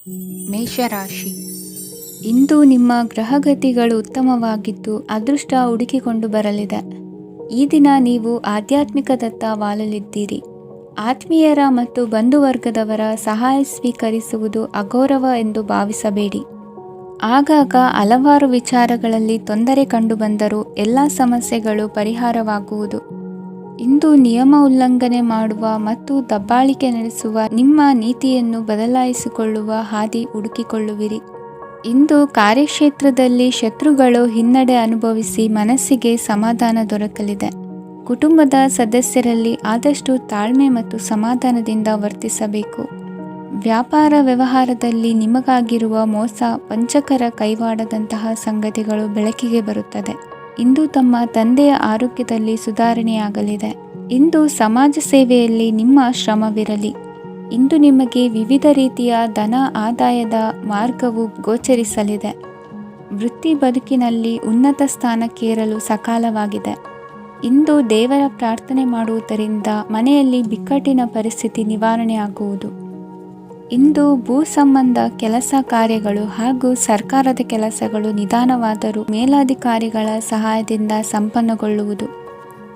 ಮೇಷರಾಶಿ. ಇಂದು ನಿಮ್ಮ ಗ್ರಹಗತಿಗಳು ಉತ್ತಮವಾಗಿದ್ದು ಅದೃಷ್ಟ ಹುಡುಕಿಕೊಂಡು ಬರಲಿದೆ. ಈ ದಿನ ನೀವು ಆಧ್ಯಾತ್ಮಿಕದತ್ತ ವಾಲಲಿದ್ದೀರಿ. ಆತ್ಮೀಯರ ಮತ್ತು ಬಂಧುವರ್ಗದವರ ಸಹಾಯ ಸ್ವೀಕರಿಸುವುದು ಅಗೌರವ ಎಂದು ಭಾವಿಸಬೇಡಿ. ಆಗಾಗ ಹಲವಾರು ವಿಚಾರಗಳಲ್ಲಿ ತೊಂದರೆ ಕಂಡುಬಂದರೂ ಎಲ್ಲ ಸಮಸ್ಯೆಗಳು ಪರಿಹಾರವಾಗುವುದು. ಇಂದು ನಿಯಮ ಉಲ್ಲಂಘನೆ ಮಾಡುವ ಮತ್ತು ದಬ್ಬಾಳಿಕೆ ನಡೆಸುವ ನಿಮ್ಮ ನೀತಿಯನ್ನು ಬದಲಾಯಿಸಿಕೊಳ್ಳುವ ಹಾದಿ ಹುಡುಕಿಕೊಳ್ಳುವಿರಿ. ಇಂದು ಕಾರ್ಯಕ್ಷೇತ್ರದಲ್ಲಿ ಶತ್ರುಗಳು ಹಿನ್ನಡೆ ಅನುಭವಿಸಿ ಮನಸ್ಸಿಗೆ ಸಮಾಧಾನ ದೊರಕಲಿದೆ. ಕುಟುಂಬದ ಸದಸ್ಯರಲ್ಲಿ ಆದಷ್ಟು ತಾಳ್ಮೆ ಮತ್ತು ಸಮಾಧಾನದಿಂದ ವರ್ತಿಸಬೇಕು. ವ್ಯಾಪಾರ ವ್ಯವಹಾರದಲ್ಲಿ ನಿಮಗಾಗಿರುವ ಮೋಸ, ವಂಚಕರ ಕೈವಾಡದಂತಹ ಸಂಗತಿಗಳು ಬೆಳಕಿಗೆ ಬರುತ್ತದೆ. ಇಂದು ತಮ್ಮ ತಂದೆಯ ಆರೋಗ್ಯದಲ್ಲಿ ಸುಧಾರಣೆಯಾಗಲಿದೆ. ಇಂದು ಸಮಾಜ ಸೇವೆಯಲ್ಲಿ ನಿಮ್ಮ ಶ್ರಮವಿರಲಿ. ಇಂದು ನಿಮಗೆ ವಿವಿಧ ರೀತಿಯ ಧನ ಆದಾಯದ ಮಾರ್ಗವು ಗೋಚರಿಸಲಿದೆ. ವೃತ್ತಿ ಬದುಕಿನಲ್ಲಿ ಉನ್ನತ ಸ್ಥಾನಕ್ಕೇರಲು ಸಕಾಲವಾಗಿದೆ. ಇಂದು ದೇವರ ಪ್ರಾರ್ಥನೆ ಮಾಡುವುದರಿಂದ ಮನೆಯಲ್ಲಿ ಬಿಕ್ಕಟ್ಟಿನ ಪರಿಸ್ಥಿತಿ ನಿವಾರಣೆಯಾಗುವುದು. ಇಂದು ಭೂ ಸಂಬಂಧ ಕೆಲಸ ಕಾರ್ಯಗಳು ಹಾಗೂ ಸರ್ಕಾರದ ಕೆಲಸಗಳು ನಿಧಾನವಾದರೂ ಮೇಲಾಧಿಕಾರಿಗಳ ಸಹಾಯದಿಂದ ಸಂಪನ್ನಗೊಳ್ಳುವುದು.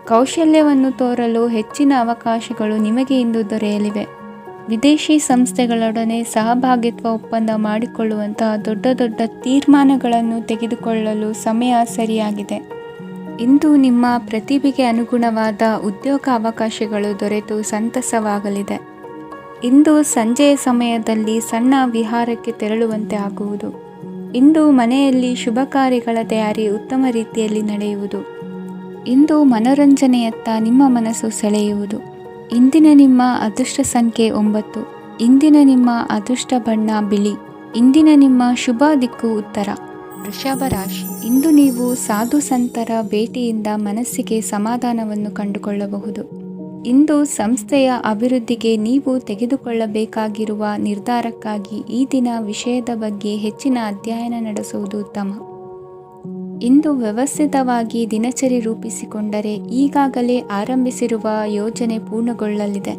ಕೌಶಲ್ಯವನ್ನು ತೋರಲು ಹೆಚ್ಚಿನ ಅವಕಾಶಗಳು ನಿಮಗೆ ಇಂದು ದೊರೆಯಲಿವೆ. ವಿದೇಶಿ ಸಂಸ್ಥೆಗಳೊಡನೆ ಸಹಭಾಗಿತ್ವ ಒಪ್ಪಂದ ಮಾಡಿಕೊಳ್ಳುವಂತಹ ದೊಡ್ಡ ದೊಡ್ಡ ತೀರ್ಮಾನಗಳನ್ನು ತೆಗೆದುಕೊಳ್ಳಲು ಸಮಯ ಸರಿಯಾಗಿದೆ. ಇಂದು ನಿಮ್ಮ ಪ್ರತಿಭೆಗೆ ಅನುಗುಣವಾದ ಉದ್ಯೋಗ ಅವಕಾಶಗಳು ದೊರೆತು ಸಂತಸವಾಗಲಿದೆ. ಇಂದು ಸಂಜೆಯ ಸಮಯದಲ್ಲಿ ಸಣ್ಣ ವಿಹಾರಕ್ಕೆ ತೆರಳುವಂತೆ ಆಗುವುದು. ಇಂದು ಮನೆಯಲ್ಲಿ ಶುಭ ಕಾರ್ಯಗಳ ತಯಾರಿ ಉತ್ತಮ ರೀತಿಯಲ್ಲಿ ನಡೆಯುವುದು. ಇಂದು ಮನೋರಂಜನೆಯತ್ತ ನಿಮ್ಮ ಮನಸ್ಸು ಸೆಳೆಯುವುದು. ಇಂದಿನ ನಿಮ್ಮ ಅದೃಷ್ಟ ಸಂಖ್ಯೆ 9. ಇಂದಿನ ನಿಮ್ಮ ಅದೃಷ್ಟ ಬಣ್ಣ ಬಿಳಿ. ಇಂದಿನ ನಿಮ್ಮ ಶುಭ ದಿಕ್ಕು ಉತ್ತರ. ವೃಷಭ ರಾಶಿ. ಇಂದು ನೀವು ಸಾಧು ಸಂತರ ಭೇಟಿಯಿಂದ ಮನಸ್ಸಿಗೆ ಸಮಾಧಾನವನ್ನು ಕಂಡುಕೊಳ್ಳಬಹುದು. ಇಂದು ಸಂಸ್ಥೆಯ ಅಭಿವೃದ್ಧಿಗೆ ನೀವು ತೆಗೆದುಕೊಳ್ಳಬೇಕಾಗಿರುವ ನಿರ್ಧಾರಕ್ಕಾಗಿ ಈ ದಿನ ವಿಷಯದ ಬಗ್ಗೆ ಹೆಚ್ಚಿನ ಅಧ್ಯಯನ ನಡೆಸುವುದು ಉತ್ತಮ. ಇಂದು ವ್ಯವಸ್ಥಿತವಾಗಿ ದಿನಚರಿ ರೂಪಿಸಿಕೊಂಡರೆ ಈಗಾಗಲೇ ಆರಂಭಿಸಿರುವ ಯೋಜನೆ ಪೂರ್ಣಗೊಳ್ಳಲಿದೆ.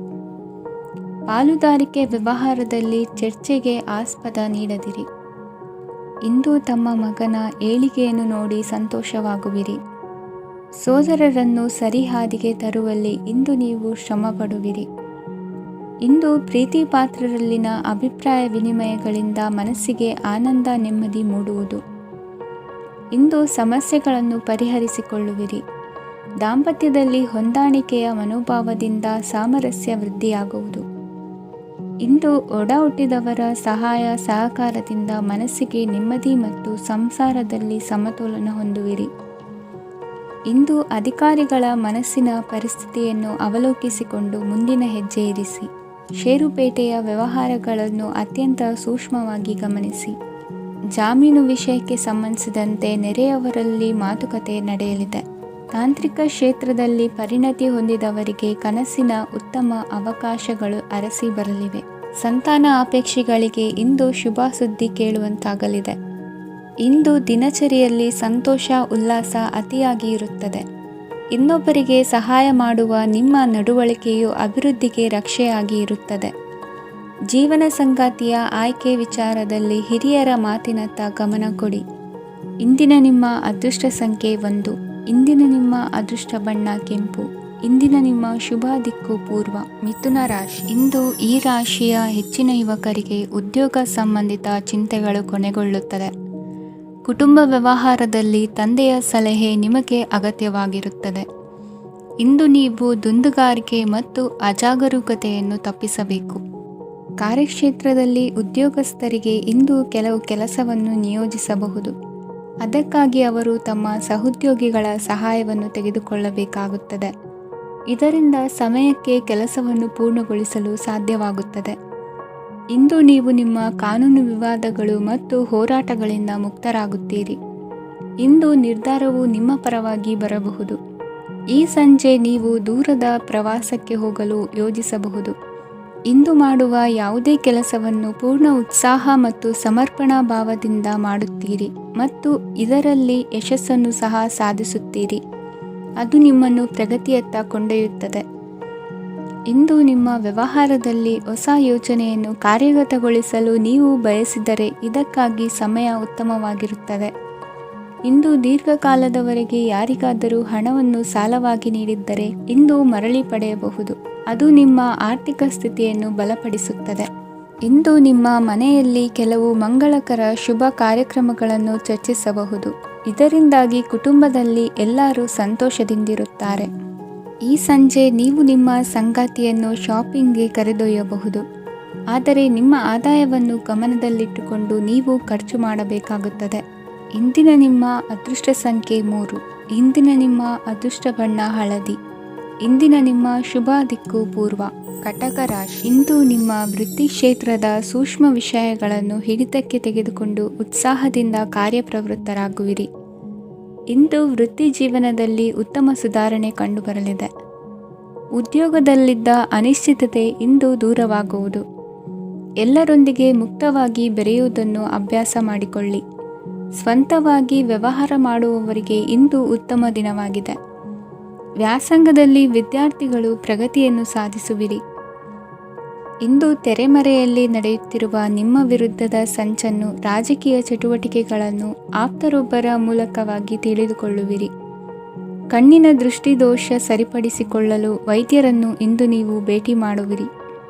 ಪಾಲುದಾರಿಕೆ ವ್ಯವಹಾರದಲ್ಲಿ ಚರ್ಚೆಗೆ ಆಸ್ಪದ ನೀಡದಿರಿ. ಇಂದು ತಮ್ಮ ಮಗನ ಏಳಿಗೆಯನ್ನು ನೋಡಿ ಸಂತೋಷವಾಗುವಿರಿ. ಸೋದರರನ್ನು ಸರಿಹಾದಿಗೆ ತರುವಲ್ಲಿ ಇಂದು ನೀವು ಶ್ರಮಪಡುವಿರಿ. ಇಂದು ಪ್ರೀತಿ ಪಾತ್ರರಲ್ಲಿನ ಅಭಿಪ್ರಾಯ ವಿನಿಮಯಗಳಿಂದ ಮನಸ್ಸಿಗೆ ಆನಂದ ನೆಮ್ಮದಿ ಮೂಡುವುದು. ಇಂದು ಸಮಸ್ಯೆಗಳನ್ನು ಪರಿಹರಿಸಿಕೊಳ್ಳುವಿರಿ. ದಾಂಪತ್ಯದಲ್ಲಿ ಹೊಂದಾಣಿಕೆಯ ಮನೋಭಾವದಿಂದ ಸಾಮರಸ್ಯ ವೃದ್ಧಿಯಾಗುವುದು. ಇಂದು ಒಡ ಹುಟ್ಟಿದವರ ಸಹಾಯ ಸಹಕಾರದಿಂದ ಮನಸ್ಸಿಗೆ ನೆಮ್ಮದಿ ಮತ್ತು ಸಂಸಾರದಲ್ಲಿ ಸಮತೋಲನ ಹೊಂದುವಿರಿ. ಇಂದು ಅಧಿಕಾರಿಗಳ ಮನಸ್ಸಿನ ಪರಿಸ್ಥಿತಿಯನ್ನು ಅವಲೋಕಿಸಿಕೊಂಡು ಮುಂದಿನ ಹೆಜ್ಜೆ ಇರಿಸಿ. ಷೇರುಪೇಟೆಯ ವ್ಯವಹಾರಗಳನ್ನು ಅತ್ಯಂತ ಸೂಕ್ಷ್ಮವಾಗಿ ಗಮನಿಸಿ. ಜಾಮೀನು ವಿಷಯಕ್ಕೆ ಸಂಬಂಧಿಸಿದಂತೆ ನೆರೆಯವರಲ್ಲಿ ಮಾತುಕತೆ ನಡೆಯಲಿದೆ. ತಾಂತ್ರಿಕ ಕ್ಷೇತ್ರದಲ್ಲಿ ಪರಿಣತಿ ಹೊಂದಿದವರಿಗೆ ಕನಸಿನ ಉತ್ತಮ ಅವಕಾಶಗಳು ಅರಸಿ ಬರಲಿವೆ. ಸಂತಾನ ಅಪೇಕ್ಷಿಗಳಿಗೆ ಇಂದು ಶುಭ ಸುದ್ದಿ ಕೇಳುವಂತಾಗಲಿದೆ. ಇಂದು ದಿನಚರಿಯಲ್ಲಿ ಸಂತೋಷ ಉಲ್ಲಾಸ ಅತಿಯಾಗಿ ಇರುತ್ತದೆ. ಇನ್ನೊಬ್ಬರಿಗೆ ಸಹಾಯ ಮಾಡುವ ನಿಮ್ಮ ನಡವಳಿಕೆಯು ಅಭಿವೃದ್ಧಿಗೆ ರಕ್ಷೆಯಾಗಿ ಇರುತ್ತದೆ. ಜೀವನ ಸಂಗಾತಿಯ ಆಯ್ಕೆ ವಿಚಾರದಲ್ಲಿ ಹಿರಿಯರ ಮಾತಿನತ್ತ ಗಮನ ಕೊಡಿ. ಇಂದಿನ ನಿಮ್ಮ ಅದೃಷ್ಟ ಸಂಖ್ಯೆ 1. ಇಂದಿನ ನಿಮ್ಮ ಅದೃಷ್ಟ ಬಣ್ಣ ಕೆಂಪು. ಇಂದಿನ ನಿಮ್ಮ ಶುಭ ದಿಕ್ಕು ಪೂರ್ವ. ಮಿಥುನ ರಾಶಿ. ಇಂದು ಈ ರಾಶಿಯ ಹೆಚ್ಚಿನ ಯುವಕರಿಗೆ ಉದ್ಯೋಗ ಸಂಬಂಧಿತ ಚಿಂತೆಗಳು ಕೊನೆಗೊಳ್ಳುತ್ತದೆ. ಕುಟುಂಬ ವ್ಯವಹಾರದಲ್ಲಿ ತಂದೆಯ ಸಲಹೆ ನಿಮಗೆ ಅಗತ್ಯವಾಗಿರುತ್ತದೆ. ಇಂದು ನೀವು ದುಂದುಗಾರಿಕೆ ಮತ್ತು ಅಜಾಗರೂಕತೆಯನ್ನು ತಪ್ಪಿಸಬೇಕು. ಕಾರ್ಯಕ್ಷೇತ್ರದಲ್ಲಿ ಉದ್ಯೋಗಸ್ಥರಿಗೆ ಇಂದು ಕೆಲವು ಕೆಲಸವನ್ನು ನಿಯೋಜಿಸಬಹುದು. ಅದಕ್ಕಾಗಿ ಅವರು ತಮ್ಮ ಸಹೋದ್ಯೋಗಿಗಳ ಸಹಾಯವನ್ನು ತೆಗೆದುಕೊಳ್ಳಬೇಕಾಗುತ್ತದೆ. ಇದರಿಂದ ಸಮಯಕ್ಕೆ ಕೆಲಸವನ್ನು ಪೂರ್ಣಗೊಳಿಸಲು ಸಾಧ್ಯವಾಗುತ್ತದೆ. ಇಂದು ನೀವು ನಿಮ್ಮ ಕಾನೂನು ವಿವಾದಗಳು ಮತ್ತು ಹೋರಾಟಗಳಿಂದ ಮುಕ್ತರಾಗುತ್ತೀರಿ. ಇಂದು ನಿರ್ಧಾರವು ನಿಮ್ಮ ಪರವಾಗಿ ಬರಬಹುದು. ಈ ಸಂಜೆ ನೀವು ದೂರದ ಪ್ರವಾಸಕ್ಕೆ ಹೋಗಲು ಯೋಜಿಸಬಹುದು. ಇಂದು ಮಾಡುವ ಯಾವುದೇ ಕೆಲಸವನ್ನು ಪೂರ್ಣ ಉತ್ಸಾಹ ಮತ್ತು ಸಮರ್ಪಣಾ ಭಾವದಿಂದ ಮಾಡುತ್ತೀರಿ ಮತ್ತು ಇದರಲ್ಲಿ ಯಶಸ್ಸನ್ನು ಸಹ ಸಾಧಿಸುತ್ತೀರಿ. ಅದು ನಿಮ್ಮನ್ನು ಪ್ರಗತಿಯತ್ತ ಕೊಂಡೊಯ್ಯುತ್ತದೆ. ಇಂದು ನಿಮ್ಮ ವ್ಯವಹಾರದಲ್ಲಿ ಹೊಸ ಯೋಜನೆಯನ್ನು ಕಾರ್ಯಗತಗೊಳಿಸಲು ನೀವು ಬಯಸಿದರೆ ಇದಕ್ಕಾಗಿ ಸಮಯ ಉತ್ತಮವಾಗಿರುತ್ತದೆ. ಇಂದು ದೀರ್ಘಕಾಲದವರೆಗೆ ಯಾರಿಗಾದರೂ ಹಣವನ್ನು ಸಾಲವಾಗಿ ನೀಡಿದ್ದರೆ ಇಂದು ಮರಳಿ ಪಡೆಯಬಹುದು. ಅದು ನಿಮ್ಮ ಆರ್ಥಿಕ ಸ್ಥಿತಿಯನ್ನು ಬಲಪಡಿಸುತ್ತದೆ. ಇಂದು ನಿಮ್ಮ ಮನೆಯಲ್ಲಿ ಕೆಲವು ಮಂಗಳಕರ ಶುಭ ಕಾರ್ಯಕ್ರಮಗಳನ್ನು ಚರ್ಚಿಸಬಹುದು. ಇದರಿಂದಾಗಿ ಕುಟುಂಬದಲ್ಲಿ ಎಲ್ಲರೂ ಸಂತೋಷದಿಂದಿರುತ್ತಾರೆ. ಈ ಸಂಜೆ ನೀವು ನಿಮ್ಮ ಸಂಗಾತಿಯನ್ನು ಶಾಪಿಂಗ್ಗೆ ಕರೆದೊಯ್ಯಬಹುದು. ಆದರೆ ನಿಮ್ಮ ಆದಾಯವನ್ನು ಗಮನದಲ್ಲಿಟ್ಟುಕೊಂಡು ನೀವು ಖರ್ಚು ಮಾಡಬೇಕಾಗುತ್ತದೆ. ಇಂದಿನ ನಿಮ್ಮ ಅದೃಷ್ಟ ಸಂಖ್ಯೆ 3. ಇಂದಿನ ನಿಮ್ಮ ಅದೃಷ್ಟ ಬಣ್ಣ ಹಳದಿ. ಇಂದಿನ ನಿಮ್ಮ ಶುಭ ದಿಕ್ಕು ಪೂರ್ವ. ಕಟಕ ರಾಶಿ. ಇಂದು ನಿಮ್ಮ ವೃತ್ತಿ ಕ್ಷೇತ್ರದ ಸೂಕ್ಷ್ಮ ವಿಷಯಗಳನ್ನು ಹಿಡಿತಕ್ಕೆ ತೆಗೆದುಕೊಂಡು ಉತ್ಸಾಹದಿಂದ ಕಾರ್ಯಪ್ರವೃತ್ತರಾಗುವಿರಿ. ಇಂದು ವೃತ್ತಿ ಜೀವನದಲ್ಲಿ ಉತ್ತಮ ಸುಧಾರಣೆ ಕಂಡುಬರಲಿದೆ. ಉದ್ಯೋಗದಲ್ಲಿದ್ದ ಅನಿಶ್ಚಿತತೆ ಇಂದು ದೂರವಾಗುವುದು. ಎಲ್ಲರೊಂದಿಗೆ ಮುಕ್ತವಾಗಿ ಬೆರೆಯುವುದನ್ನು ಅಭ್ಯಾಸ ಮಾಡಿಕೊಳ್ಳಿ. ಸ್ವಂತವಾಗಿ ವ್ಯವಹಾರ ಮಾಡುವವರಿಗೆ ಇಂದು ಉತ್ತಮ ದಿನವಾಗಿದೆ. ವ್ಯಾಸಂಗದಲ್ಲಿ ವಿದ್ಯಾರ್ಥಿಗಳು ಪ್ರಗತಿಯನ್ನು ಸಾಧಿಸುವಿರಿ. ಇಂದು ತೆರೆಮರೆಯಲ್ಲಿ ನಡೆಯುತ್ತಿರುವ ನಿಮ್ಮ ವಿರುದ್ಧದ ಸಂಚನ್ನು, ರಾಜಕೀಯ ಚಟುವಟಿಕೆಗಳನ್ನು ಆಪ್ತರೊಬ್ಬರ ಮೂಲಕವಾಗಿ ತಿಳಿದುಕೊಳ್ಳುವಿರಿ. ಕಣ್ಣಿನ ದೃಷ್ಟಿದೋಷ ಸರಿಪಡಿಸಿಕೊಳ್ಳಲು ವೈದ್ಯರನ್ನು ಇಂದು ನೀವು ಭೇಟಿ ಮಾಡುವಿರಿ.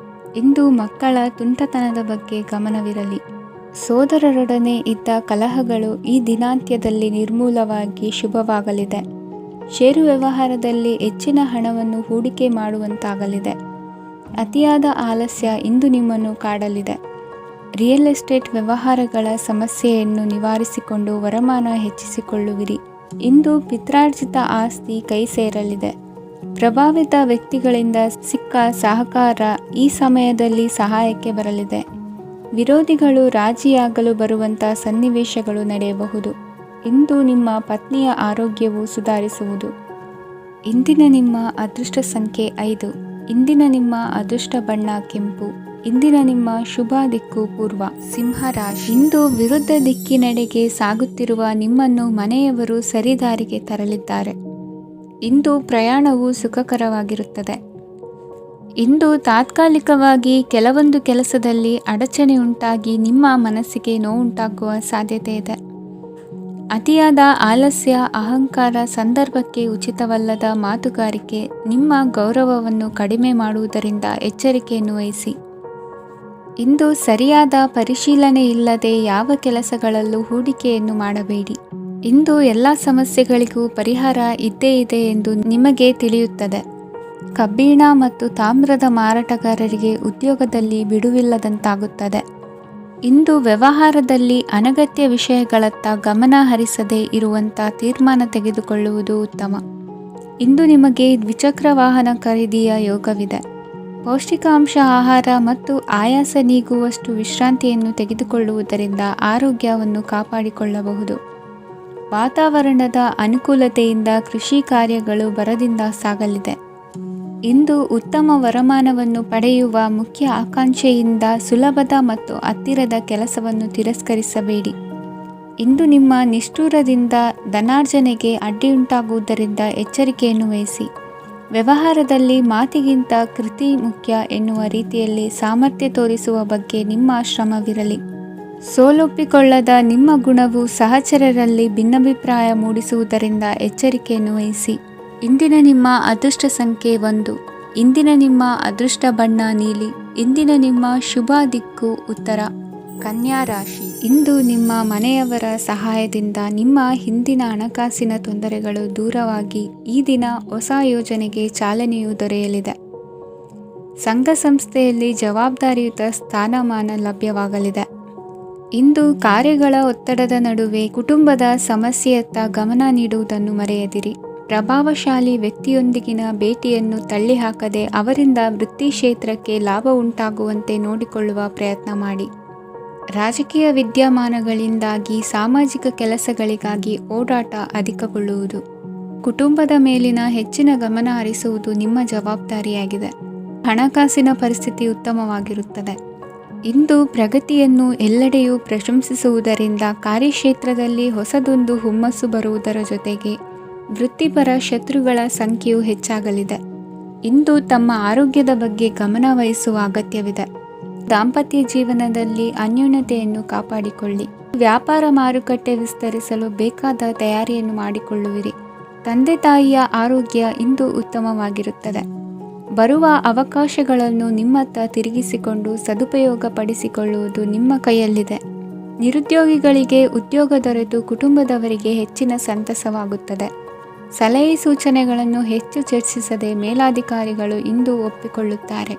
ಇಂದು ಮಕ್ಕಳ ತುಂಟತನದ ಬಗ್ಗೆ ಗಮನವಿರಲಿ. ಸೋದರರೊಡನೆ ಇದ್ದ ಕಲಹಗಳು ಈ ದಿನಾಂತ್ಯದಲ್ಲಿ ನಿರ್ಮೂಲವಾಗಿ ಶುಭವಾಗಲಿದೆ. ಷೇರು ವ್ಯವಹಾರದಲ್ಲಿ ಹೆಚ್ಚಿನ ಹಣವನ್ನು ಹೂಡಿಕೆ ಮಾಡುವಂತಾಗಲಿದೆ. ಅತಿಯಾದ ಆಲಸ್ಯ ಇಂದು ನಿಮ್ಮನ್ನು ಕಾಡಲಿದೆ. ರಿಯಲ್ ಎಸ್ಟೇಟ್ ವ್ಯವಹಾರಗಳ ಸಮಸ್ಯೆಯನ್ನು ನಿವಾರಿಸಿಕೊಂಡು ವರಮಾನ ಹೆಚ್ಚಿಸಿಕೊಳ್ಳುವಿರಿ. ಇಂದು ಪಿತ್ರಾರ್ಜಿತ ಆಸ್ತಿ ಕೈ ಸೇರಲಿದೆ. ಪ್ರಭಾವಿತ ವ್ಯಕ್ತಿಗಳಿಂದ ಸಿಕ್ಕ ಸಹಕಾರ ಈ ಸಮಯದಲ್ಲಿ ಸಹಾಯಕ್ಕೆ ಬರಲಿದೆ. ವಿರೋಧಿಗಳು ರಾಜಿಯಾಗಲು ಬರುವಂಥ ಸನ್ನಿವೇಶಗಳು ನಡೆಯಬಹುದು. ಇಂದು ನಿಮ್ಮ ಪತ್ನಿಯ ಆರೋಗ್ಯವು ಸುಧಾರಿಸುವುದು. ಇಂದಿನ ನಿಮ್ಮ ಅದೃಷ್ಟ ಸಂಖ್ಯೆ 5. ಇಂದಿನ ನಿಮ್ಮ ಅದೃಷ್ಟ ಬಣ್ಣ ಕೆಂಪು. ಇಂದಿನ ನಿಮ್ಮ ಶುಭ ದಿಕ್ಕು ಪೂರ್ವ. ಸಿಂಹ ರಾಶಿ. ಇಂದು ವಿರುದ್ಧ ದಿಕ್ಕಿನೆಡೆಗೆ ಸಾಗುತ್ತಿರುವ ನಿಮ್ಮನ್ನು ಮನೆಯವರು ಸರಿದಾರಿಗೆ ತರಲಿದ್ದಾರೆ. ಇಂದು ಪ್ರಯಾಣವು ಸುಖಕರವಾಗಿರುತ್ತದೆ. ಇಂದು ತಾತ್ಕಾಲಿಕವಾಗಿ ಕೆಲವೊಂದು ಕೆಲಸದಲ್ಲಿ ಅಡಚಣೆ ಉಂಟಾಗಿ ನಿಮ್ಮ ಮನಸ್ಸಿಗೆ ನೋವುಂಟಾಗುವ ಸಾಧ್ಯತೆ ಇದೆ. ಅತಿಯಾದ ಆಲಸ್ಯ, ಅಹಂಕಾರ, ಸಂದರ್ಭಕ್ಕೆ ಉಚಿತವಲ್ಲದ ಮಾತುಗಾರಿಕೆ ನಿಮ್ಮ ಗೌರವವನ್ನು ಕಡಿಮೆ ಮಾಡುವುದರಿಂದ ಎಚ್ಚರಿಕೆಯನ್ನು ವಹಿಸಿ. ಇಂದು ಸರಿಯಾದ ಪರಿಶೀಲನೆ ಇಲ್ಲದೆ ಯಾವ ಕೆಲಸಗಳಲ್ಲೂ ಹೂಡಿಕೆಯನ್ನು ಮಾಡಬೇಡಿ. ಇಂದು ಎಲ್ಲ ಸಮಸ್ಯೆಗಳಿಗೂ ಪರಿಹಾರ ಇದ್ದೇ ಇದೆ ಎಂದು ನಿಮಗೆ ತಿಳಿಯುತ್ತದೆ. ಕಬ್ಬಿಣ ಮತ್ತು ತಾಮ್ರದ ಮಾರಾಟಗಾರರಿಗೆ ಉದ್ಯೋಗದಲ್ಲಿ ಬಿಡುವಿಲ್ಲದಂತಾಗುತ್ತದೆ. ಇಂದು ವ್ಯವಹಾರದಲ್ಲಿ ಅನಗತ್ಯ ವಿಷಯಗಳತ್ತ ಗಮನ ಹರಿಸದೇ ಇರುವಂಥ ತೀರ್ಮಾನ ತೆಗೆದುಕೊಳ್ಳುವುದು ಉತ್ತಮ. ಇಂದು ನಿಮಗೆ ದ್ವಿಚಕ್ರ ವಾಹನ ಖರೀದಿಯ ಯೋಗವಿದೆ. ಪೌಷ್ಟಿಕಾಂಶ ಆಹಾರ ಮತ್ತು ಆಯಾಸ ನೀಗುವಷ್ಟು ವಿಶ್ರಾಂತಿಯನ್ನು ತೆಗೆದುಕೊಳ್ಳುವುದರಿಂದ ಆರೋಗ್ಯವನ್ನು ಕಾಪಾಡಿಕೊಳ್ಳಬಹುದು. ವಾತಾವರಣದ ಅನುಕೂಲತೆಯಿಂದ ಕೃಷಿ ಕಾರ್ಯಗಳು ಭರದಿಂದ ಸಾಗಲಿದೆ. ಇಂದು ಉತ್ತಮ ವರಮಾನವನ್ನು ಪಡೆಯುವ ಮುಖ್ಯ ಆಕಾಂಕ್ಷೆಯಿಂದ ಸುಲಭದ ಮತ್ತು ಹತ್ತಿರದ ಕೆಲಸವನ್ನು ತಿರಸ್ಕರಿಸಬೇಡಿ. ಇಂದು ನಿಮ್ಮ ನಿಷ್ಠುರದಿಂದ ಧನಾರ್ಜನೆಗೆ ಅಡ್ಡಿಯುಂಟಾಗುವುದರಿಂದ ಎಚ್ಚರಿಕೆಯನ್ನು ವಹಿಸಿ. ವ್ಯವಹಾರದಲ್ಲಿ ಮಾತಿಗಿಂತ ಕೃತಿ ಮುಖ್ಯ ಎನ್ನುವ ರೀತಿಯಲ್ಲಿ ಸಾಮರ್ಥ್ಯ ತೋರಿಸುವ ಬಗ್ಗೆ ನಿಮ್ಮ ಶ್ರಮವಿರಲಿ. ಸೋಲೊಪ್ಪಿಕೊಳ್ಳದ ನಿಮ್ಮ ಗುಣವು ಸಹಚರರಲ್ಲಿ ಭಿನ್ನಾಭಿಪ್ರಾಯ ಮೂಡಿಸುವುದರಿಂದ ಎಚ್ಚರಿಕೆಯನ್ನು ವಹಿಸಿ. ಇಂದಿನ ನಿಮ್ಮ ಅದೃಷ್ಟ ಸಂಖ್ಯೆ 1. ಇಂದಿನ ನಿಮ್ಮ ಅದೃಷ್ಟ ಬಣ್ಣ ನೀಲಿ. ಇಂದಿನ ನಿಮ್ಮ ಶುಭ ದಿಕ್ಕು ಉತ್ತರ. ಕನ್ಯಾ ರಾಶಿ. ಇಂದು ನಿಮ್ಮ ಮನೆಯವರ ಸಹಾಯದಿಂದ ನಿಮ್ಮ ಹಿಂದಿನ ಹಣಕಾಸಿನ ತೊಂದರೆಗಳು ದೂರವಾಗಿ ಈ ದಿನ ಹೊಸ ಯೋಜನೆಗೆ ಚಾಲನೆಯು ದೊರೆಯಲಿದೆ. ಸಂಘ ಸಂಸ್ಥೆಯಲ್ಲಿ ಜವಾಬ್ದಾರಿಯುತ ಸ್ಥಾನಮಾನ ಲಭ್ಯವಾಗಲಿದೆ. ಇಂದು ಕಾರ್ಯಗಳ ಒತ್ತಡದ ನಡುವೆ ಕುಟುಂಬದ ಸಮಸ್ಯೆಯತ್ತ ಗಮನ ನೀಡುವುದನ್ನು ಮರೆಯದಿರಿ. ಪ್ರಭಾವಶಾಲಿ ವ್ಯಕ್ತಿಯೊಂದಿಗಿನ ಭೇಟಿಯನ್ನು ತಳ್ಳಿಹಾಕದೆ ಅವರಿಂದ ವೃತ್ತಿ ಕ್ಷೇತ್ರಕ್ಕೆ ಲಾಭ ಉಂಟಾಗುವಂತೆ ನೋಡಿಕೊಳ್ಳುವ ಪ್ರಯತ್ನ ಮಾಡಿ. ರಾಜಕೀಯ ವಿದ್ಯಮಾನಗಳಿಂದಾಗಿ ಸಾಮಾಜಿಕ ಕೆಲಸಗಳಿಗಾಗಿ ಓಡಾಟ ಅಧಿಕಗೊಳ್ಳುವುದು. ಕುಟುಂಬದ ಮೇಲಿನ ಹೆಚ್ಚಿನ ಗಮನ ಹರಿಸುವುದು ನಿಮ್ಮ ಜವಾಬ್ದಾರಿಯಾಗಿದೆ. ಹಣಕಾಸಿನ ಪರಿಸ್ಥಿತಿ ಉತ್ತಮವಾಗಿರುತ್ತದೆ. ಇಂದು ಪ್ರಗತಿಯನ್ನು ಎಲ್ಲೆಡೆಯೂ ಪ್ರಶಂಸಿಸುವುದರಿಂದ ಕಾರ್ಯಕ್ಷೇತ್ರದಲ್ಲಿ ಹೊಸದೊಂದು ಹುಮ್ಮಸ್ಸು ಬರುವುದರ ಜೊತೆಗೆ ವೃತ್ತಿಪರ ಶತ್ರುಗಳ ಸಂಖ್ಯೆಯು ಹೆಚ್ಚಾಗಲಿದೆ. ಇಂದು ತಮ್ಮ ಆರೋಗ್ಯದ ಬಗ್ಗೆ ಗಮನ ವಹಿಸುವ ಅಗತ್ಯವಿದೆ. ದಾಂಪತ್ಯ ಜೀವನದಲ್ಲಿ ಅನ್ಯೋನ್ಯತೆಯನ್ನು ಕಾಪಾಡಿಕೊಳ್ಳಿ. ವ್ಯಾಪಾರ ಮಾರುಕಟ್ಟೆ ವಿಸ್ತರಿಸಲು ಬೇಕಾದ ತಯಾರಿಯನ್ನು ಮಾಡಿಕೊಳ್ಳುವಿರಿ. ತಂದೆ ತಾಯಿಯ ಆರೋಗ್ಯ ಇಂದು ಉತ್ತಮವಾಗಿರುತ್ತದೆ. ಬರುವ ಅವಕಾಶಗಳನ್ನು ನಿಮ್ಮತ್ತ ತಿರುಗಿಸಿಕೊಂಡು ಸದುಪಯೋಗಪಡಿಸಿಕೊಳ್ಳುವುದು ನಿಮ್ಮ ಕೈಯಲ್ಲಿದೆ. ನಿರುದ್ಯೋಗಿಗಳಿಗೆ ಉದ್ಯೋಗ ದೊರೆತು ಕುಟುಂಬದವರಿಗೆ ಹೆಚ್ಚಿನ ಸಂತಸವಾಗುತ್ತದೆ. ಸಲಹೆ ಸೂಚನೆಗಳನ್ನು ಹೆಚ್ಚು ಚರ್ಚಿಸದೆ ಮೇಲಾಧಿಕಾರಿಗಳು ಇಂದು ಒಪ್ಪಿಕೊಳ್ಳುತ್ತಾರೆ.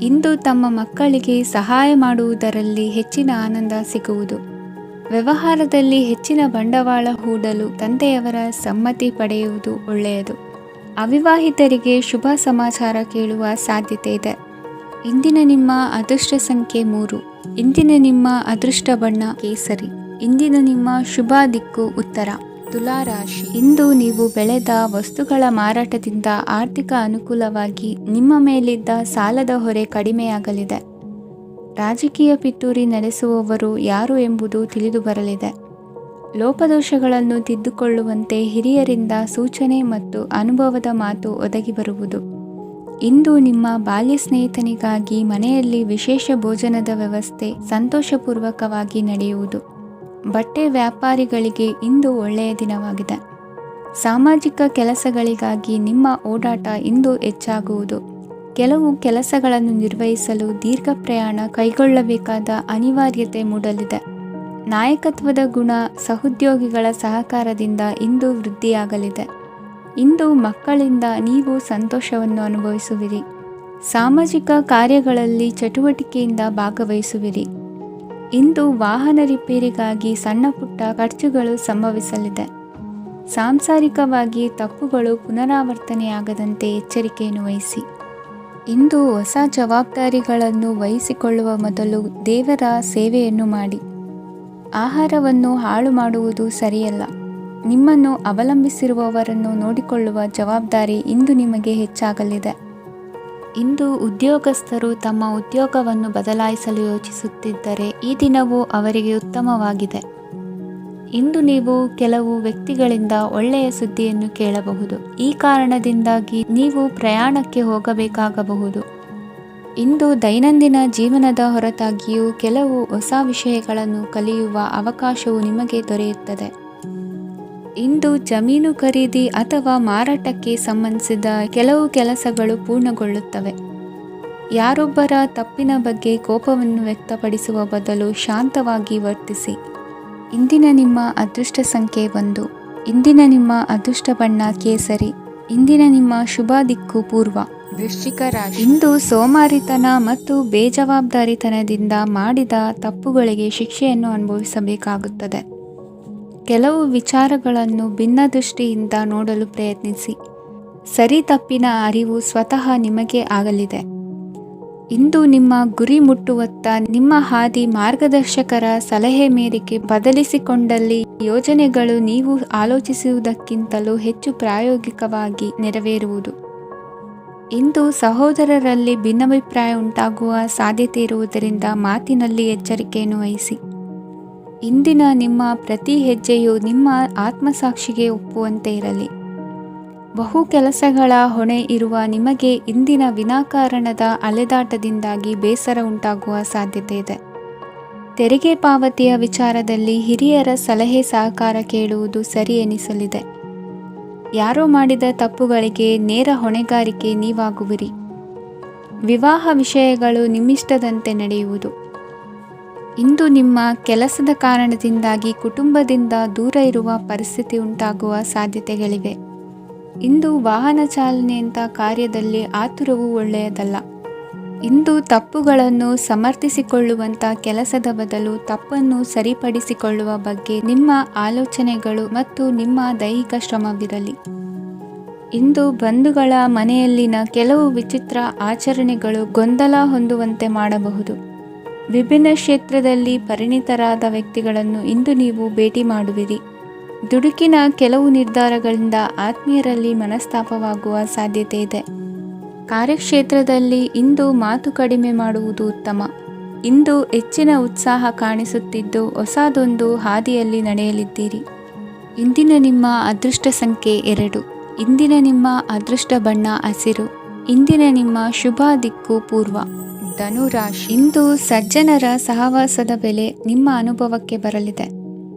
ಇಂದು ತಮ್ಮ ಮಕ್ಕಳಿಗೆ ಸಹಾಯ ಮಾಡುವುದರಲ್ಲಿ ಹೆಚ್ಚಿನ ಆನಂದ ಸಿಗುವುದು. ವ್ಯವಹಾರದಲ್ಲಿ ಹೆಚ್ಚಿನ ಬಂಡವಾಳ ಹೂಡಲು ತಂದೆಯವರ ಸಮ್ಮತಿ ಪಡೆಯುವುದು ಒಳ್ಳೆಯದು. ಅವಿವಾಹಿತರಿಗೆ ಶುಭ ಸಮಾಚಾರ ಕೇಳುವ ಸಾಧ್ಯತೆ ಇದೆ. ಇಂದಿನ ನಿಮ್ಮ ಅದೃಷ್ಟ ಸಂಖ್ಯೆ 3. ಇಂದಿನ ನಿಮ್ಮ ಅದೃಷ್ಟ ಬಣ್ಣ ಕೇಸರಿ. ಇಂದಿನ ನಿಮ್ಮ ಶುಭ ದಿಕ್ಕು ಉತ್ತರ. ತುಲಾ ರಾಶಿ. ಇಂದು ನೀವು ಬೆಳೆದ ವಸ್ತುಗಳ ಮಾರಾಟದಿಂದ ಆರ್ಥಿಕ ಅನುಕೂಲವಾಗಿ ನಿಮ್ಮ ಮೇಲಿದ್ದ ಸಾಲದ ಹೊರೆ ಕಡಿಮೆಯಾಗಲಿದೆ. ರಾಜಕೀಯ ಪಿತೂರಿ ನಡೆಸುವವರು ಯಾರು ಎಂಬುದು ತಿಳಿದು ಬರಲಿದೆ. ಲೋಪದೋಷಗಳನ್ನು ತಿದ್ದುಕೊಳ್ಳುವಂತೆ ಹಿರಿಯರಿಂದ ಸೂಚನೆ ಮತ್ತು ಅನುಭವದ ಮಾತು ಒದಗಿ ಬರುವುದು. ಇಂದು ನಿಮ್ಮ ಬಾಲ್ಯ ಸ್ನೇಹಿತನಿಗಾಗಿ ಮನೆಯಲ್ಲಿ ವಿಶೇಷ ಭೋಜನದ ವ್ಯವಸ್ಥೆ ಸಂತೋಷಪೂರ್ವಕವಾಗಿ ನಡೆಯುವುದು. ಬಟ್ಟೆ ವ್ಯಾಪಾರಿಗಳಿಗೆ ಇಂದು ಒಳ್ಳೆಯ ದಿನವಾಗಿದೆ. ಸಾಮಾಜಿಕ ಕೆಲಸಗಳಿಗಾಗಿ ನಿಮ್ಮ ಓಡಾಟ ಇಂದು ಹೆಚ್ಚಾಗುವುದು. ಕೆಲವು ಕೆಲಸಗಳನ್ನು ನಿರ್ವಹಿಸಲು ದೀರ್ಘ ಪ್ರಯಾಣ ಕೈಗೊಳ್ಳಬೇಕಾದ ಅನಿವಾರ್ಯತೆ ಮೂಡಲಿದೆ. ನಾಯಕತ್ವದ ಗುಣ ಸಹೋದ್ಯೋಗಿಗಳ ಸಹಕಾರದಿಂದ ಇಂದು ವೃದ್ಧಿಯಾಗಲಿದೆ. ಇಂದು ಮಕ್ಕಳಿಂದ ನೀವು ಸಂತೋಷವನ್ನು ಅನುಭವಿಸುವಿರಿ. ಸಾಮಾಜಿಕ ಕಾರ್ಯಗಳಲ್ಲಿ ಚಟುವಟಿಕೆಯಿಂದ ಭಾಗವಹಿಸುವಿರಿ. ಇಂದು ವಾಹನ ರಿಪೇರಿಗಾಗಿ ಸಣ್ಣ ಪುಟ್ಟ ಖರ್ಚುಗಳು ಸಂಭವಿಸಲಿದೆ. ಸಾಂಸಾರಿಕವಾಗಿ ತಪ್ಪುಗಳು ಪುನರಾವರ್ತನೆಯಾಗದಂತೆ ಎಚ್ಚರಿಕೆಯನ್ನು ವಹಿಸಿ. ಇಂದು ಹೊಸ ಜವಾಬ್ದಾರಿಗಳನ್ನು ವಹಿಸಿಕೊಳ್ಳುವ ಮೊದಲು ದೇವರ ಸೇವೆಯನ್ನು ಮಾಡಿ. ಆಹಾರವನ್ನು ಹಾಳು ಮಾಡುವುದು ಸರಿಯಲ್ಲ. ನಿಮ್ಮನ್ನು ಅವಲಂಬಿಸಿರುವವರನ್ನು ನೋಡಿಕೊಳ್ಳುವ ಜವಾಬ್ದಾರಿ ಇಂದು ನಿಮಗೆ ಹೆಚ್ಚಾಗಲಿದೆ. ಇಂದು ಉದ್ಯೋಗಸ್ಥರು ತಮ್ಮ ಉದ್ಯೋಗವನ್ನು ಬದಲಾಯಿಸಲು ಯೋಚಿಸುತ್ತಿದ್ದರೆ ಈ ದಿನವೂ ಅವರಿಗೆ ಉತ್ತಮವಾಗಿದೆ. ಇಂದು ನೀವು ಕೆಲವು ವ್ಯಕ್ತಿಗಳಿಂದ ಒಳ್ಳೆಯ ಸುದ್ದಿಯನ್ನು ಕೇಳಬಹುದು. ಈ ಕಾರಣದಿಂದಾಗಿ ನೀವು ಪ್ರಯಾಣಕ್ಕೆ ಹೋಗಬೇಕಾಗಬಹುದು. ಇಂದು ದೈನಂದಿನ ಜೀವನದ ಹೊರತಾಗಿಯೂ ಕೆಲವು ಹೊಸ ವಿಷಯಗಳನ್ನು ಕಲಿಯುವ ಅವಕಾಶವು ನಿಮಗೆ ದೊರೆಯುತ್ತದೆ. ಇಂದು ಜಮೀನು ಖರೀದಿ ಅಥವಾ ಮಾರಾಟಕ್ಕೆ ಸಂಬಂಧಿಸಿದ ಕೆಲವು ಕೆಲಸಗಳು ಪೂರ್ಣಗೊಳ್ಳುತ್ತವೆ. ಯಾರೊಬ್ಬರ ತಪ್ಪಿನ ಬಗ್ಗೆ ಕೋಪವನ್ನು ವ್ಯಕ್ತಪಡಿಸುವ ಬದಲು ಶಾಂತವಾಗಿ ವರ್ತಿಸಿ. ಇಂದಿನ ನಿಮ್ಮ ಅದೃಷ್ಟ ಸಂಖ್ಯೆ 1. ಇಂದಿನ ನಿಮ್ಮ ಅದೃಷ್ಟ ಬಣ್ಣ ಕೇಸರಿ. ಇಂದಿನ ನಿಮ್ಮ ಶುಭ ದಿಕ್ಕು ಪೂರ್ವ. ವೃಶ್ಚಿಕ ರಾಶಿ. ಇಂದು ಸೋಮಾರಿತನ ಮತ್ತು ಬೇಜವಾಬ್ದಾರಿತನದಿಂದ ಮಾಡಿದ ತಪ್ಪುಗಳಿಗೆ ಶಿಕ್ಷೆಯನ್ನು ಅನುಭವಿಸಬೇಕಾಗುತ್ತದೆ. ಕೆಲವು ವಿಚಾರಗಳನ್ನು ಭಿನ್ನ ದೃಷ್ಟಿಯಿಂದ ನೋಡಲು ಪ್ರಯತ್ನಿಸಿ. ಸರಿ ತಪ್ಪಿನ ಅರಿವು ಸ್ವತಃ ನಿಮಗೆ ಆಗಲಿದೆ. ಇಂದು ನಿಮ್ಮ ಗುರಿ ಮುಟ್ಟುವತ್ತ ನಿಮ್ಮ ಹಾದಿ ಮಾರ್ಗದರ್ಶಕರ ಸಲಹೆ ಮೇರೆಗೆ ಬದಲಿಸಿಕೊಂಡಲ್ಲಿ ಯೋಜನೆಗಳು ನೀವು ಆಲೋಚಿಸುವುದಕ್ಕಿಂತಲೂ ಹೆಚ್ಚು ಪ್ರಾಯೋಗಿಕವಾಗಿ ನೆರವೇರುವುದು. ಇಂದು ಸಹೋದರರಲ್ಲಿ ಭಿನ್ನಾಭಿಪ್ರಾಯ ಉಂಟಾಗುವ ಸಾಧ್ಯತೆ ಇರುವುದರಿಂದ ಮಾತಿನಲ್ಲಿ ಎಚ್ಚರಿಕೆಯನ್ನು ವಹಿಸಿ. ಇಂದಿನ ನಿಮ್ಮ ಪ್ರತಿ ಹೆಜ್ಜೆಯು ನಿಮ್ಮ ಆತ್ಮಸಾಕ್ಷಿಗೆ ಒಪ್ಪುವಂತೆ ಇರಲಿ. ಬಹು ಕೆಲಸಗಳ ಹೊಣೆ ಇರುವ ನಿಮಗೆ ಇಂದಿನ ವಿನಾಕಾರಣದ ಅಲೆದಾಟದಿಂದಾಗಿ ಬೇಸರ ಉಂಟಾಗುವ ಸಾಧ್ಯತೆ ಇದೆ. ತೆರಿಗೆ ಪಾವತಿಯ ವಿಚಾರದಲ್ಲಿ ಹಿರಿಯರ ಸಲಹೆ ಸಹಕಾರ ಕೇಳುವುದು ಸರಿ ಎನಿಸಲಿದೆ. ಯಾರೋ ಮಾಡಿದ ತಪ್ಪುಗಳಿಗೆ ನೇರ ಹೊಣೆಗಾರಿಕೆ ನೀವಾಗುವಿರಿ. ವಿವಾಹ ವಿಷಯಗಳು ನಿಮ್ಮಿಷ್ಟದಂತೆ ನಡೆಯುವುದು. ಇಂದು ನಿಮ್ಮ ಕೆಲಸದ ಕಾರಣದಿಂದಾಗಿ ಕುಟುಂಬದಿಂದ ದೂರ ಇರುವ ಪರಿಸ್ಥಿತಿ ಉಂಟಾಗುವ ಸಾಧ್ಯತೆಗಳಿವೆ. ಇಂದು ವಾಹನ ಚಾಲನೆಯಂಥ ಕಾರ್ಯದಲ್ಲಿ ಆತುರವು ಒಳ್ಳೆಯದಲ್ಲ. ಇಂದು ತಪ್ಪುಗಳನ್ನು ಸಮರ್ಥಿಸಿಕೊಳ್ಳುವಂಥ ಕೆಲಸದ ಬದಲು ತಪ್ಪನ್ನು ಸರಿಪಡಿಸಿಕೊಳ್ಳುವ ಬಗ್ಗೆ ನಿಮ್ಮ ಆಲೋಚನೆಗಳು ಮತ್ತು ನಿಮ್ಮ ದೈಹಿಕ ಶ್ರಮವಿರಲಿ. ಇಂದು ಬಂಧುಗಳ ಮನೆಯಲ್ಲಿನ ಕೆಲವು ವಿಚಿತ್ರ ಆಚರಣೆಗಳು ಗೊಂದಲ ಹೊಂದುವಂತೆ ಮಾಡಬಹುದು. ವಿಭಿನ್ನ ಕ್ಷೇತ್ರದಲ್ಲಿ ಪರಿಣಿತರಾದ ವ್ಯಕ್ತಿಗಳನ್ನು ಇಂದು ನೀವು ಭೇಟಿ ಮಾಡುವಿರಿ. ದುಡುಕಿನ ಕೆಲವು ನಿರ್ಧಾರಗಳಿಂದ ಆತ್ಮೀಯರಲ್ಲಿ ಮನಸ್ತಾಪವಾಗುವ ಸಾಧ್ಯತೆ ಇದೆ. ಕಾರ್ಯಕ್ಷೇತ್ರದಲ್ಲಿ ಇಂದು ಮಾತು ಕಡಿಮೆ ಮಾಡುವುದು ಉತ್ತಮ. ಇಂದು ಹೆಚ್ಚಿನ ಉತ್ಸಾಹ ಕಾಣಿಸುತ್ತಿದ್ದು ಹೊಸದೊಂದು ಹಾದಿಯಲ್ಲಿ ನಡೆಯಲಿದ್ದೀರಿ. ಇಂದಿನ ನಿಮ್ಮ ಅದೃಷ್ಟ ಸಂಖ್ಯೆ 2. ಇಂದಿನ ನಿಮ್ಮ ಅದೃಷ್ಟ ಬಣ್ಣ ಹಸಿರು. ಇಂದಿನ ನಿಮ್ಮ ಶುಭ ದಿಕ್ಕು ಪೂರ್ವ. ಧನುರಾಶಿ. ಇಂದು ಸಜ್ಜನರ ಸಹವಾಸದ ಬೆಲೆ ನಿಮ್ಮ ಅನುಭವಕ್ಕೆ ಬರಲಿದೆ.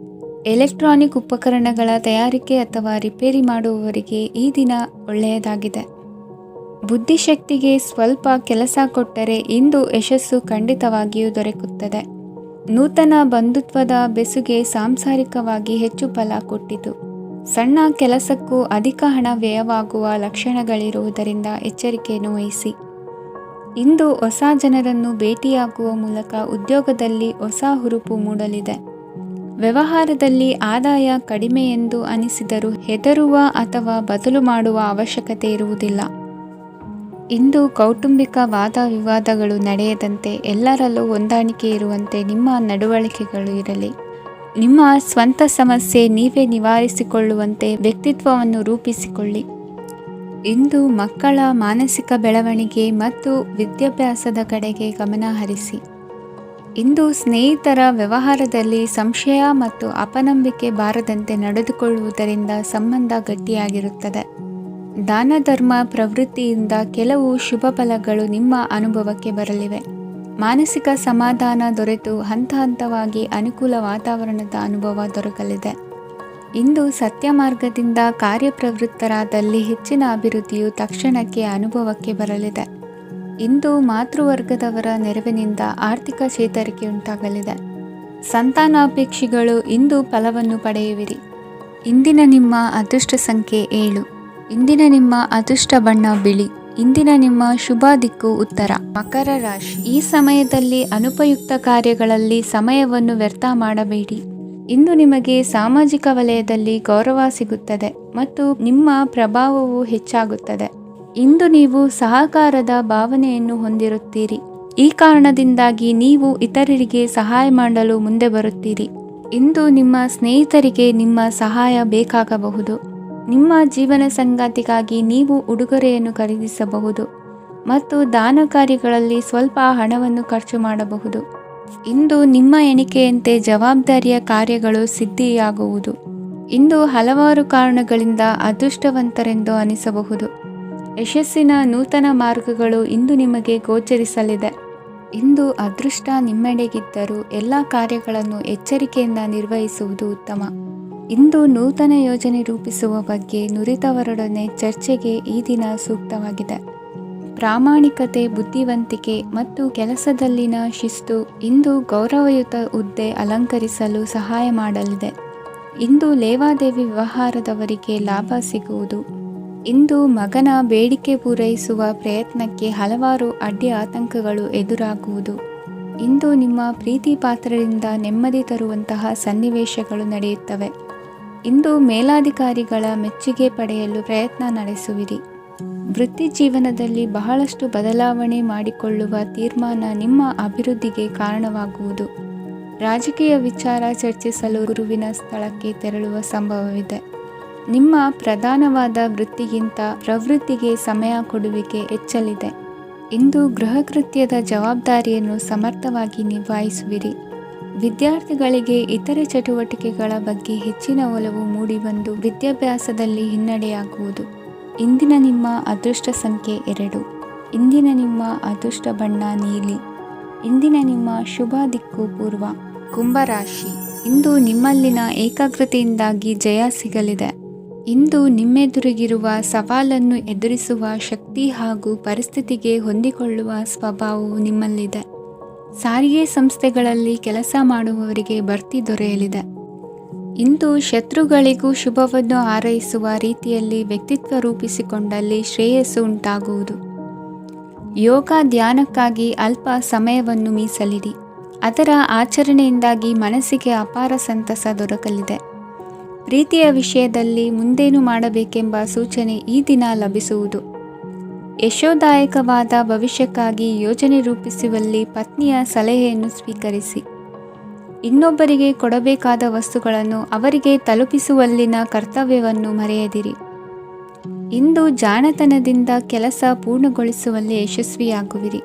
ಎಲೆಕ್ಟ್ರಾನಿಕ್ ಉಪಕರಣಗಳ ತಯಾರಿಕೆ ಅಥವಾ ರಿಪೇರಿ ಮಾಡುವವರಿಗೆ ಈ ದಿನ ಒಳ್ಳೆಯದಾಗಿದೆ. ಬುದ್ಧಿಶಕ್ತಿಗೆ ಸ್ವಲ್ಪ ಕೆಲಸ ಕೊಟ್ಟರೆ ಇಂದು ಯಶಸ್ಸು ಖಂಡಿತವಾಗಿಯೂ ದೊರಕುತ್ತದೆ. ನೂತನ ಬಂಧುತ್ವದ ಬೆಸುಗೆ ಸಾಂಸಾರಿಕವಾಗಿ ಹೆಚ್ಚು ಫಲ ಕೊಟ್ಟಿತು. ಸಣ್ಣ ಕೆಲಸಕ್ಕೂ ಅಧಿಕ ಹಣ ವ್ಯಯವಾಗುವ ಲಕ್ಷಣಗಳಿರುವುದರಿಂದ ಎಚ್ಚರಿಕೆಯನ್ನು ವಹಿಸಿ. ಇಂದು ಹೊಸ ಜನರನ್ನು ಭೇಟಿಯಾಗುವ ಮೂಲಕ ಉದ್ಯೋಗದಲ್ಲಿ ಹೊಸ ಹುರುಪು ಮೂಡಲಿದೆ. ವ್ಯವಹಾರದಲ್ಲಿ ಆದಾಯ ಕಡಿಮೆ ಎಂದು ಅನಿಸಿದರೂ ಹೆದರುವ ಅಥವಾ ಬದಲು ಮಾಡುವ ಅವಶ್ಯಕತೆ ಇರುವುದಿಲ್ಲ. ಇಂದು ಕೌಟುಂಬಿಕ ವಾದ ವಿವಾದಗಳು ನಡೆಯದಂತೆ ಎಲ್ಲರಲ್ಲೂ ಹೊಂದಾಣಿಕೆ ಇರುವಂತೆ ನಿಮ್ಮ ನಡವಳಿಕೆಗಳು ಇರಲಿ. ನಿಮ್ಮ ಸ್ವಂತ ಸಮಸ್ಯೆ ನೀವೇ ನಿವಾರಿಸಿಕೊಳ್ಳುವಂತೆ ವ್ಯಕ್ತಿತ್ವವನ್ನು ರೂಪಿಸಿಕೊಳ್ಳಿ. ಇಂದು ಮಕ್ಕಳ ಮಾನಸಿಕ ಬೆಳವಣಿಗೆ ಮತ್ತು ವಿದ್ಯಾಭ್ಯಾಸದ ಕಡೆಗೆ ಗಮನ ಹರಿಸಿ. ಇಂದು ಸ್ನೇಹಿತರ ವ್ಯವಹಾರದಲ್ಲಿ ಸಂಶಯ ಮತ್ತು ಅಪನಂಬಿಕೆ ಬಾರದಂತೆ ನಡೆದುಕೊಳ್ಳುವುದರಿಂದ ಸಂಬಂಧ ಗಟ್ಟಿಯಾಗಿರುತ್ತದೆ. ದಾನ ಧರ್ಮ ಪ್ರವೃತ್ತಿಯಿಂದ ಕೆಲವು ಶುಭ ಫಲಗಳು ನಿಮ್ಮ ಅನುಭವಕ್ಕೆ ಬರಲಿವೆ. ಮಾನಸಿಕ ಸಮಾಧಾನ ದೊರೆತು ಹಂತ ಹಂತವಾಗಿ ಅನುಕೂಲ ವಾತಾವರಣದ ಅನುಭವ ದೊರಕಲಿದೆ. ಇಂದು ಸತ್ಯ ಮಾರ್ಗದಿಂದ ಕಾರ್ಯಪ್ರವೃತ್ತರಾದಲ್ಲಿ ಹೆಚ್ಚಿನ ಅಭಿವೃದ್ಧಿಯು ತಕ್ಷಣಕ್ಕೆ ಅನುಭವಕ್ಕೆ ಬರಲಿದೆ. ಇಂದು ಮಾತೃವರ್ಗದವರ ನೆರವಿನಿಂದ ಆರ್ಥಿಕ ಚೇತರಿಕೆ ಉಂಟಾಗಲಿದೆ. ಸಂತಾನಾಪೇಕ್ಷಿಗಳು ಇಂದು ಫಲವನ್ನು ಪಡೆಯುವಿರಿ. ಇಂದಿನ ನಿಮ್ಮ ಅದೃಷ್ಟ ಸಂಖ್ಯೆ 7. ಇಂದಿನ ನಿಮ್ಮ ಅದೃಷ್ಟ ಬಣ್ಣ ಬಿಳಿ. ಇಂದಿನ ನಿಮ್ಮ ಶುಭ ದಿಕ್ಕು ಉತ್ತರ. ಮಕರ ರಾಶಿ. ಈ ಸಮಯದಲ್ಲಿ ಅನುಪಯುಕ್ತ ಕಾರ್ಯಗಳಲ್ಲಿ ಸಮಯವನ್ನು ವ್ಯರ್ಥ ಮಾಡಬೇಡಿ. ಇಂದು ನಿಮಗೆ ಸಾಮಾಜಿಕ ವಲಯದಲ್ಲಿ ಗೌರವ ಸಿಗುತ್ತದೆ ಮತ್ತು ನಿಮ್ಮ ಪ್ರಭಾವವು ಹೆಚ್ಚಾಗುತ್ತದೆ. ಇಂದು ನೀವು ಸಹಕಾರದ ಭಾವನೆಯನ್ನು ಹೊಂದಿರುತ್ತೀರಿ. ಈ ಕಾರಣದಿಂದಾಗಿ ನೀವು ಇತರರಿಗೆ ಸಹಾಯ ಮಾಡಲು ಮುಂದೆ ಬರುತ್ತೀರಿ. ಇಂದು ನಿಮ್ಮ ಸ್ನೇಹಿತರಿಗೆ ನಿಮ್ಮ ಸಹಾಯ ಬೇಕಾಗಬಹುದು. ನಿಮ್ಮ ಜೀವನ ಸಂಗಾತಿಗಾಗಿ ನೀವು ಉಡುಗೊರೆಯನ್ನು ಖರೀದಿಸಬಹುದು ಮತ್ತು ದಾನ ಕಾರ್ಯಗಳಲ್ಲಿ ಸ್ವಲ್ಪ ಹಣವನ್ನು ಖರ್ಚು ಮಾಡಬಹುದು. ಇಂದು ನಿಮ್ಮ ಎಣಿಕೆಯಂತೆ ಜವಾಬ್ದಾರಿಯ ಕಾರ್ಯಗಳು ಸಿದ್ಧಿಯಾಗುವುದು. ಇಂದು ಹಲವಾರು ಕಾರಣಗಳಿಂದ ಅದೃಷ್ಟವಂತರೆಂದು ಅನಿಸಬಹುದು. ಯಶಸ್ಸಿನ ನೂತನ ಮಾರ್ಗಗಳು ಇಂದು ನಿಮಗೆ ಗೋಚರಿಸಲಿದೆ. ಇಂದು ಅದೃಷ್ಟ ನಿಮ್ಮೆಡೆಗಿದ್ದರೂ ಎಲ್ಲ ಕಾರ್ಯಗಳನ್ನು ಎಚ್ಚರಿಕೆಯಿಂದ ನಿರ್ವಹಿಸುವುದು ಉತ್ತಮ. ಇಂದು ನೂತನ ಯೋಜನೆ ರೂಪಿಸುವ ಬಗ್ಗೆ ನುರಿತವರೊಡನೆ ಚರ್ಚೆಗೆ ಈ ದಿನ ಸೂಕ್ತವಾಗಿದೆ. ಪ್ರಾಮಾಣಿಕತೆ, ಬುದ್ಧಿವಂತಿಕೆ ಮತ್ತು ಕೆಲಸದಲ್ಲಿನ ಶಿಸ್ತು ಇಂದು ಗೌರವಯುತ ಹುದ್ದೆ ಅಲಂಕರಿಸಲು ಸಹಾಯ ಮಾಡಲಿದೆ. ಇಂದು ಲೇವಾದೇವಿ ವ್ಯವಹಾರದವರಿಗೆ ಲಾಭ ಸಿಗುವುದು. ಇಂದು ಮಗನ ಬೇಡಿಕೆ ಪೂರೈಸುವ ಪ್ರಯತ್ನಕ್ಕೆ ಹಲವಾರು ಅಡ್ಡಿ ಆತಂಕಗಳು ಎದುರಾಗುವುದು. ಇಂದು ನಿಮ್ಮ ಪ್ರೀತಿ ಪಾತ್ರರಿಂದ ನೆಮ್ಮದಿ ತರುವಂತಹ ಸನ್ನಿವೇಶಗಳು ನಡೆಯುತ್ತವೆ. ಇಂದು ಮೇಲಾಧಿಕಾರಿಗಳ ಮೆಚ್ಚುಗೆ ಪಡೆಯಲು ಪ್ರಯತ್ನ ನಡೆಸುವಿರಿ. ವೃತ್ತಿ ಜೀವನದಲ್ಲಿ ಬಹಳಷ್ಟು ಬದಲಾವಣೆ ಮಾಡಿಕೊಳ್ಳುವ ತೀರ್ಮಾನ ನಿಮ್ಮ ಅಭಿವೃದ್ಧಿಗೆ ಕಾರಣವಾಗುವುದು. ರಾಜಕೀಯ ವಿಚಾರ ಚರ್ಚಿಸಲು ಗುರುವಿನ ಸ್ಥಳಕ್ಕೆ ತೆರಳುವ ಸಂಭವವಿದೆ. ನಿಮ್ಮ ಪ್ರಧಾನವಾದ ವೃತ್ತಿಗಿಂತ ಪ್ರವೃತ್ತಿಗೆ ಸಮಯ ಕೊಡುವಿಕೆ ಹೆಚ್ಚಲಿದೆ. ಇಂದು ಗೃಹ ಕೃತ್ಯದ ಜವಾಬ್ದಾರಿಯನ್ನು ಸಮರ್ಥವಾಗಿ ನಿಭಾಯಿಸುವಿರಿ. ವಿದ್ಯಾರ್ಥಿಗಳಿಗೆ ಇತರೆ ಚಟುವಟಿಕೆಗಳ ಬಗ್ಗೆ ಹೆಚ್ಚಿನ ಒಲವು ಮೂಡಿಬಂದು ವಿದ್ಯಾಭ್ಯಾಸದಲ್ಲಿ ಹಿನ್ನಡೆಯಾಗುವುದು. ಇಂದಿನ ನಿಮ್ಮ ಅದೃಷ್ಟ ಸಂಖ್ಯೆ 2. ಇಂದಿನ ನಿಮ್ಮ ಅದೃಷ್ಟ ಬಣ್ಣ ನೀಲಿ. ಇಂದಿನ ನಿಮ್ಮ ಶುಭ ದಿಕ್ಕು ಪೂರ್ವ. ಕುಂಭರಾಶಿ. ಇಂದು ನಿಮ್ಮಲ್ಲಿನ ಏಕಾಗ್ರತೆಯಿಂದಾಗಿ ಜಯ ಸಿಗಲಿದೆ. ಇಂದು ನಿಮ್ಮೆದುರಿಗಿರುವ ಸವಾಲನ್ನು ಎದುರಿಸುವ ಶಕ್ತಿ ಹಾಗೂ ಪರಿಸ್ಥಿತಿಗೆ ಹೊಂದಿಕೊಳ್ಳುವ ಸ್ವಭಾವವು ನಿಮ್ಮಲ್ಲಿದೆ. ಸಾರಿಗೆ ಸಂಸ್ಥೆಗಳಲ್ಲಿ ಕೆಲಸ ಮಾಡುವವರಿಗೆ ಬಡ್ತಿ ದೊರೆಯಲಿದೆ. ಇಂದು ಶತ್ರುಗಳಿಗೂ ಶುಭವನ್ನು ಹಾರೈಸುವ ರೀತಿಯಲ್ಲಿ ವ್ಯಕ್ತಿತ್ವ ರೂಪಿಸಿಕೊಂಡಲ್ಲಿ ಶ್ರೇಯಸ್ಸು ಉಂಟಾಗುವುದು. ಯೋಗ ಧ್ಯಾನಕ್ಕಾಗಿ ಅಲ್ಪ ಸಮಯವನ್ನು ಮೀಸಲಿಡಿ. ಅದರ ಆಚರಣೆಯಿಂದಾಗಿ ಮನಸ್ಸಿಗೆ ಅಪಾರ ಸಂತಸ ದೊರಕಲಿದೆ. ಪ್ರೀತಿಯ ವಿಷಯದಲ್ಲಿ ಮುಂದೇನು ಮಾಡಬೇಕೆಂಬ ಸೂಚನೆ ಈ ದಿನ ಲಭಿಸುವುದು. ಯಶೋದಾಯಕವಾದ ಭವಿಷ್ಯಕ್ಕಾಗಿ ಯೋಜನೆ ರೂಪಿಸುವಲ್ಲಿ ಪತ್ನಿಯ ಸಲಹೆಯನ್ನು ಸ್ವೀಕರಿಸಿ. ಇನ್ನೊಬ್ಬರಿಗೆ ಕೊಡಬೇಕಾದ ವಸ್ತುಗಳನ್ನು ಅವರಿಗೆ ತಲುಪಿಸುವಲ್ಲಿನ ಕರ್ತವ್ಯವನ್ನು ಮರೆಯದಿರಿ. ಇಂದು ಜಾಣತನದಿಂದ ಕೆಲಸ ಪೂರ್ಣಗೊಳಿಸುವಲ್ಲಿ ಯಶಸ್ವಿಯಾಗುವಿರಿ.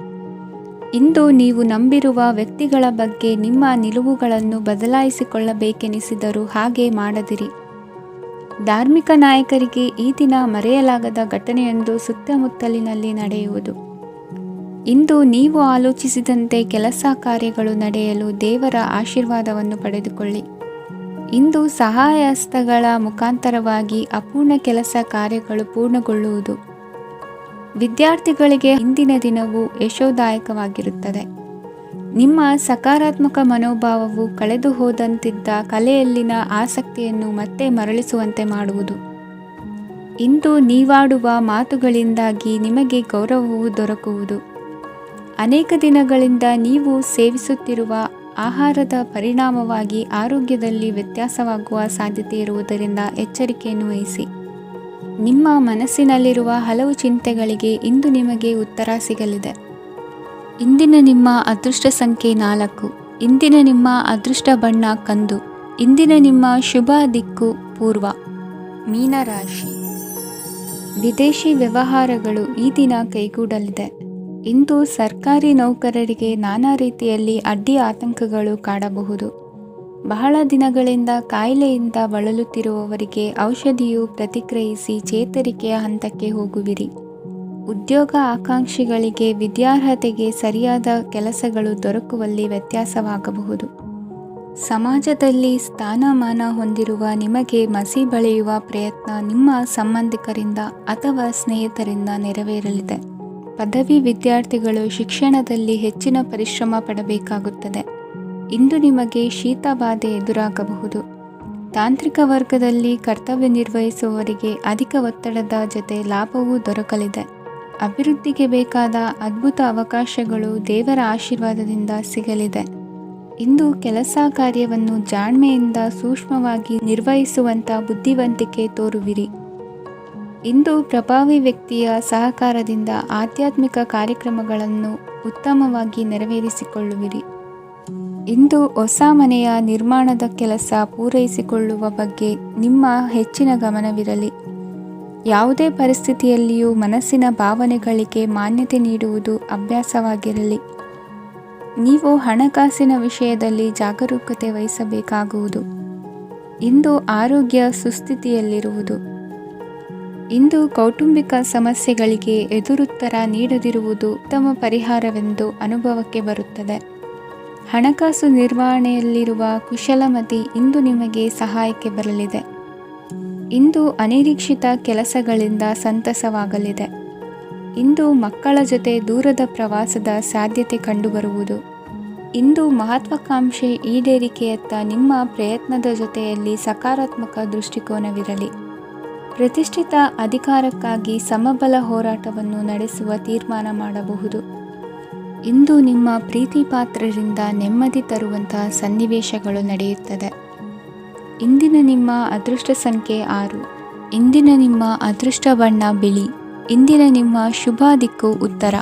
ಇಂದು ನೀವು ನಂಬಿರುವ ವ್ಯಕ್ತಿಗಳ ಬಗ್ಗೆ ನಿಮ್ಮ ನಿಲುವುಗಳನ್ನು ಬದಲಾಯಿಸಿಕೊಳ್ಳಬೇಕೆನಿಸಿದರೂ ಹಾಗೆ ಮಾಡದಿರಿ. ಧಾರ್ಮಿಕ ನಾಯಕರಿಗೆ ಈ ದಿನ ಮರೆಯಲಾಗದ ಘಟನೆಯೊಂದು ಸುತ್ತಮುತ್ತಲಿನಲ್ಲಿ ನಡೆಯುವುದು. ಇಂದು ನೀವು ಆಲೋಚಿಸಿದಂತೆ ಕೆಲಸ ಕಾರ್ಯಗಳು ನಡೆಯಲು ದೇವರ ಆಶೀರ್ವಾದವನ್ನು ಪಡೆದುಕೊಳ್ಳಿ. ಇಂದು ಸಹಾಯ ಹಸ್ತಗಳ ಮುಖಾಂತರವಾಗಿ ಅಪೂರ್ಣ ಕೆಲಸ ಕಾರ್ಯಗಳು ಪೂರ್ಣಗೊಳ್ಳುವುದು. ವಿದ್ಯಾರ್ಥಿಗಳಿಗೆ ಇಂದಿನ ದಿನವು ಯಶೋದಾಯಕವಾಗಿರುತ್ತದೆ. ನಿಮ್ಮ ಸಕಾರಾತ್ಮಕ ಮನೋಭಾವವು ಕಳೆದು ಹೋದಂತಿದ್ದ ಕಲೆಯಲ್ಲಿನ ಆಸಕ್ತಿಯನ್ನು ಮತ್ತೆ ಮರಳಿಸುವಂತೆ ಮಾಡುವುದು. ಇಂದು ನೀವಾಡುವ ಮಾತುಗಳಿಂದಾಗಿ ನಿಮಗೆ ಗೌರವವು ದೊರಕುವುದು. ಅನೇಕ ದಿನಗಳಿಂದ ನೀವು ಸೇವಿಸುತ್ತಿರುವ ಆಹಾರದ ಪರಿಣಾಮವಾಗಿ ಆರೋಗ್ಯದಲ್ಲಿ ವ್ಯತ್ಯಾಸವಾಗುವ ಸಾಧ್ಯತೆ ಇರುವುದರಿಂದ ಎಚ್ಚರಿಕೆಯನ್ನು ವಹಿಸಿ. ನಿಮ್ಮ ಮನಸ್ಸಿನಲ್ಲಿರುವ ಹಲವು ಚಿಂತೆಗಳಿಗೆ ಇಂದು ನಿಮಗೆ ಉತ್ತರ ಸಿಗಲಿದೆ. ಇಂದಿನ ನಿಮ್ಮ ಅದೃಷ್ಟ ಸಂಖ್ಯೆ 4. ಇಂದಿನ ನಿಮ್ಮ ಅದೃಷ್ಟ ಬಣ್ಣ ಕಂದು. ಇಂದಿನ ನಿಮ್ಮ ಶುಭ ದಿಕ್ಕು ಪೂರ್ವ. ಮೀನರಾಶಿ. ವಿದೇಶಿ ವ್ಯವಹಾರಗಳು ಈ ದಿನ ಕೈಗೂಡಲಿದೆ. ಇಂದು ಸರ್ಕಾರಿ ನೌಕರರಿಗೆ ನಾನಾ ರೀತಿಯಲ್ಲಿ ಅಡ್ಡಿ ಆತಂಕಗಳು ಕಾಡಬಹುದು. ಬಹಳ ದಿನಗಳಿಂದ ಕಾಯಿಲೆಯಿಂದ ಬಳಲುತ್ತಿರುವವರಿಗೆ ಔಷಧಿಯು ಪ್ರತಿಕ್ರಿಯಿಸಿ ಚೇತರಿಕೆಯ ಹಂತಕ್ಕೆ ಹೋಗುವಿರಿ. ಉದ್ಯೋಗ ಆಕಾಂಕ್ಷಿಗಳಿಗೆ ವಿದ್ಯಾರ್ಹತೆಗೆ ಸರಿಯಾದ ಕೆಲಸಗಳು ದೊರಕುವಲ್ಲಿ ವ್ಯತ್ಯಾಸವಾಗಬಹುದು. ಸಮಾಜದಲ್ಲಿ ಸ್ಥಾನಮಾನ ಹೊಂದಿರುವ ನಿಮಗೆ ಮಸಿ ಬಳಿಯುವ ಪ್ರಯತ್ನ ನಿಮ್ಮ ಸಂಬಂಧಿಕರಿಂದ ಅಥವಾ ಸ್ನೇಹಿತರಿಂದ ನೆರವೇರಲಿದೆ. ಪದವಿ ವಿದ್ಯಾರ್ಥಿಗಳು ಶಿಕ್ಷಣದಲ್ಲಿ ಹೆಚ್ಚಿನ ಪರಿಶ್ರಮ ಪಡಬೇಕಾಗುತ್ತದೆ. ಇಂದು ನಿಮಗೆ ಶೀತ ಬಾಧೆ ಎದುರಾಗಬಹುದು. ತಾಂತ್ರಿಕ ವರ್ಗದಲ್ಲಿ ಕರ್ತವ್ಯ ನಿರ್ವಹಿಸುವವರಿಗೆ ಅಧಿಕ ಒತ್ತಡದ ಜೊತೆ ಲಾಭವೂ ದೊರಕಲಿದೆ. ಅಭಿವೃದ್ಧಿಗೆ ಬೇಕಾದ ಅದ್ಭುತ ಅವಕಾಶಗಳು ದೇವರ ಆಶೀರ್ವಾದದಿಂದ ಸಿಗಲಿದೆ. ಇಂದು ಕೆಲಸ ಕಾರ್ಯವನ್ನು ಜಾಣ್ಮೆಯಿಂದ ಸೂಕ್ಷ್ಮವಾಗಿ ನಿರ್ವಹಿಸುವಂಥ ಬುದ್ಧಿವಂತಿಕೆ ತೋರುವಿರಿ. ಇಂದು ಪ್ರಭಾವಿ ವ್ಯಕ್ತಿಯ ಸಹಕಾರದಿಂದ ಆಧ್ಯಾತ್ಮಿಕ ಕಾರ್ಯಕ್ರಮಗಳನ್ನು ಉತ್ತಮವಾಗಿ ನೆರವೇರಿಸಿಕೊಳ್ಳುವಿರಿ. ಇಂದು ಹೊಸ ಮನೆಯ ನಿರ್ಮಾಣದ ಕೆಲಸ ಪೂರೈಸಿಕೊಳ್ಳುವ ಬಗ್ಗೆ ನಿಮ್ಮ ಹೆಚ್ಚಿನ ಗಮನವಿರಲಿ. ಯಾವುದೇ ಪರಿಸ್ಥಿತಿಯಲ್ಲಿಯೂ ಮನಸ್ಸಿನ ಭಾವನೆಗಳಿಗೆ ಮಾನ್ಯತೆ ನೀಡುವುದು ಅಭ್ಯಾಸವಾಗಿರಲಿ. ನೀವು ಹಣಕಾಸಿನ ವಿಷಯದಲ್ಲಿ ಜಾಗರೂಕತೆ ವಹಿಸಬೇಕಾಗುವುದು. ಇಂದು ಆರೋಗ್ಯ ಸುಸ್ಥಿತಿಯಲ್ಲಿರುವುದು. ಇಂದು ಕೌಟುಂಬಿಕ ಸಮಸ್ಯೆಗಳಿಗೆ ಎದುರುತ್ತರ ನೀಡದಿರುವುದು ಉತ್ತಮ ಪರಿಹಾರವೆಂದು ಅನುಭವಕ್ಕೆ ಬರುತ್ತದೆ. ಹಣಕಾಸು ನಿರ್ವಹಣೆಯಲ್ಲಿರುವ ಕುಶಲಮತಿ ಇಂದು ನಿಮಗೆ ಸಹಾಯಕ್ಕೆ ಬರಲಿದೆ. ಇಂದು ಅನಿರೀಕ್ಷಿತ ಕೆಲಸಗಳಿಂದ ಸಂತಸವಾಗಲಿದೆ. ಇಂದು ಮಕ್ಕಳ ಜೊತೆ ದೂರದ ಪ್ರವಾಸದ ಸಾಧ್ಯತೆ ಕಂಡುಬರುವುದು. ಇಂದು ಮಹತ್ವಾಕಾಂಕ್ಷೆ ಈಡೇರಿಕೆಯತ್ತ ನಿಮ್ಮ ಪ್ರಯತ್ನದ ಜೊತೆಯಲ್ಲಿ ಸಕಾರಾತ್ಮಕ ದೃಷ್ಟಿಕೋನವಿರಲಿ. ಪ್ರತಿಷ್ಠಿತ ಅಧಿಕಾರಕ್ಕಾಗಿ ಸಮಬಲ ಹೋರಾಟವನ್ನು ನಡೆಸುವ ತೀರ್ಮಾನ ಮಾಡಬಹುದು. ಇಂದು ನಿಮ್ಮ ಪ್ರೀತಿ ಪಾತ್ರರಿಂದ ನೆಮ್ಮದಿ ತರುವಂತಹ ಸನ್ನಿವೇಶಗಳು ನಡೆಯುತ್ತದೆ. ಇಂದಿನ ನಿಮ್ಮ ಅದೃಷ್ಟ ಸಂಖ್ಯೆ 6. ಇಂದಿನ ನಿಮ್ಮ ಅದೃಷ್ಟ ಬಣ್ಣ ಬಿಳಿ. ಇಂದಿನ ನಿಮ್ಮ ಶುಭ ದಿಕ್ಕು ಉತ್ತರ.